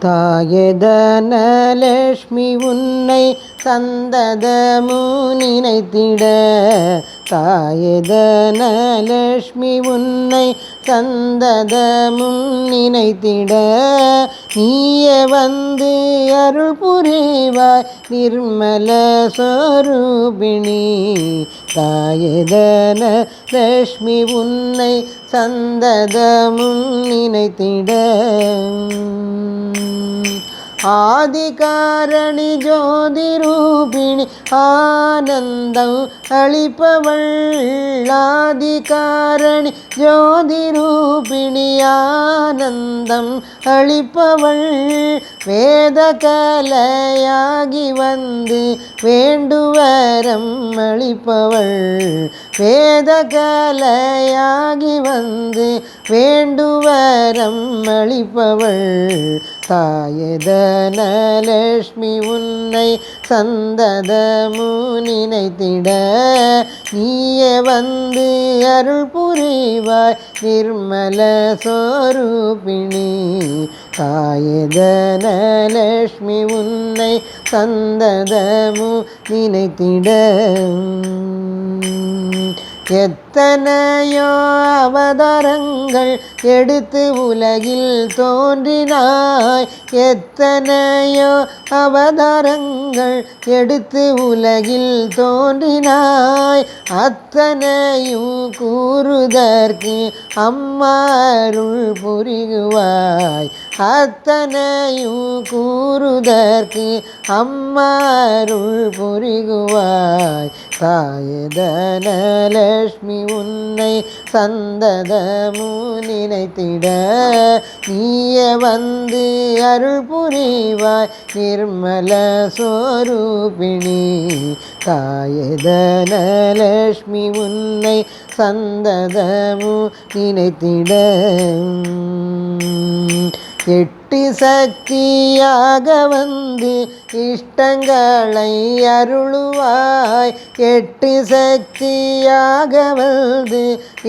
தாயே தனலட்சுமி உன்னை சந்ததமும் நினைத்திட, தாயே தனலட்சுமி உன்னை சந்ததமும் நினைத்திட, நீயே வந்து அருள் புரிவாய் நிர்மல சொரூபிணி. தாயே தனலட்சுமி உன்னை சந்ததமும் நினைத்திட, ஆதிகாரணி ஜோதி ரூபிணி ஆனந்தம் அளிப்பவள், ஆதிகாரணி ஜோதி ரூபிணி ஆனந்தம் அளிப்பவள், வேத கலையாகி வந்து வேண்டுவரம் அளிப்பவள், வேத கலையாகி வந்து வேண்டுவரம் அளிப்பவள், தாயே தனலட்சுமி உன்னை சந்ததமும் நினைத்திட, நீயே வந்து அருள் புரிவாய் நிர்மல சொரூபிணி. தாயே தனலட்சுமி உன்னை சந்ததமும் நினைத்திட, எத்தனையோ அவதாரங்கள் எடுத்து உலகில் தோன்றினாய், எத்தனையோ அவதாரங்கள் எடுத்து உலகில் தோன்றினாய், அத்தனையும் கூறுதற்கு அம்மா அருள் புரிவாய், அத்தனையும் கூறுதற்கு அம்மா அருள் புரிவாய். தாயே தனலட்சுமி உன்னை சந்ததமும் நினைத்திட, நீயே வந்து அருள் புரிவாய் நிர்மல சொரூபிணி. தாயே தனலட்சுமி உன்னை சந்ததமும் நினைத்திட, எட்டு சக்தியாக வந்து இஷ்டங்களை அருளுவாய், எட்டு சக்தியாக வந்து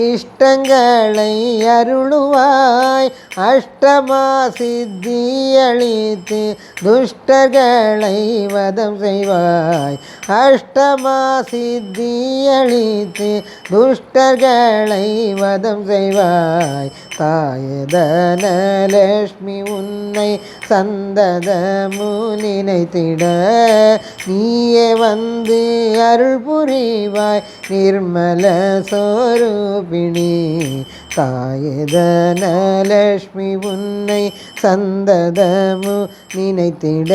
இஷ்டங்களை அருளுவாய், அஷ்டமா சித்தி அளித்து துஷ்டர்களை வதம் செய்வாய், அஷ்டமா சித்தி அளித்து துஷ்டர்களை வதம் செய்வாய். தாயே தனலட்சுமி உன்னை சந்ததமும் நினைத்திட, நீயே வந்து அருள் புரிவாய் நிர்மல சொரூபிணி. தாயே தனலட்சுமி உன்னை சந்ததமும் நினைத்திட,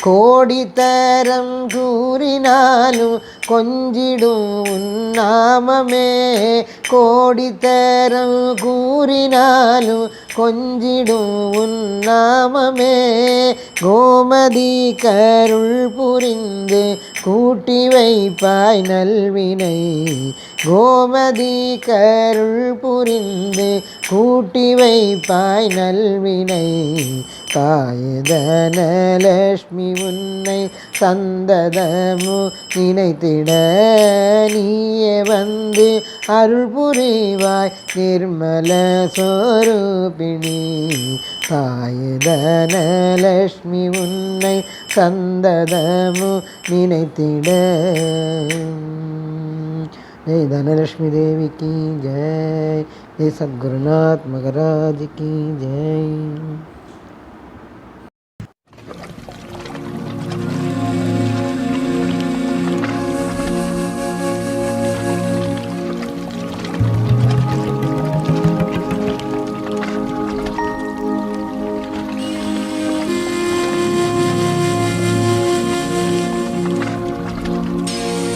கோடி தரம் கூறினாலும் கொஞ்சிடும் உன் நாமமே, கோடி தரம் கூறினாலும் கொஞ்சிடும் உன் நாமமே, கோமதி கருள் புரிந்து கூட்டி வைப்பாய் நல்வினை, கோமதி கருள் புரிந்து கூட்டி வைப்பாய் நல்வினை. தாயே தனலட்சுமி உன்னை சந்ததமும் நினைத்திட, நீயே வந்து அருள் புரிவாய் நிர்மல சொரூபிணி. தாயே தனலட்சுமி உன்னை சந்ததமும் நினைத்திட. जय धनलक्ष्मी देवी की जय, जय सद्गुरुनाथ महाराज की जय.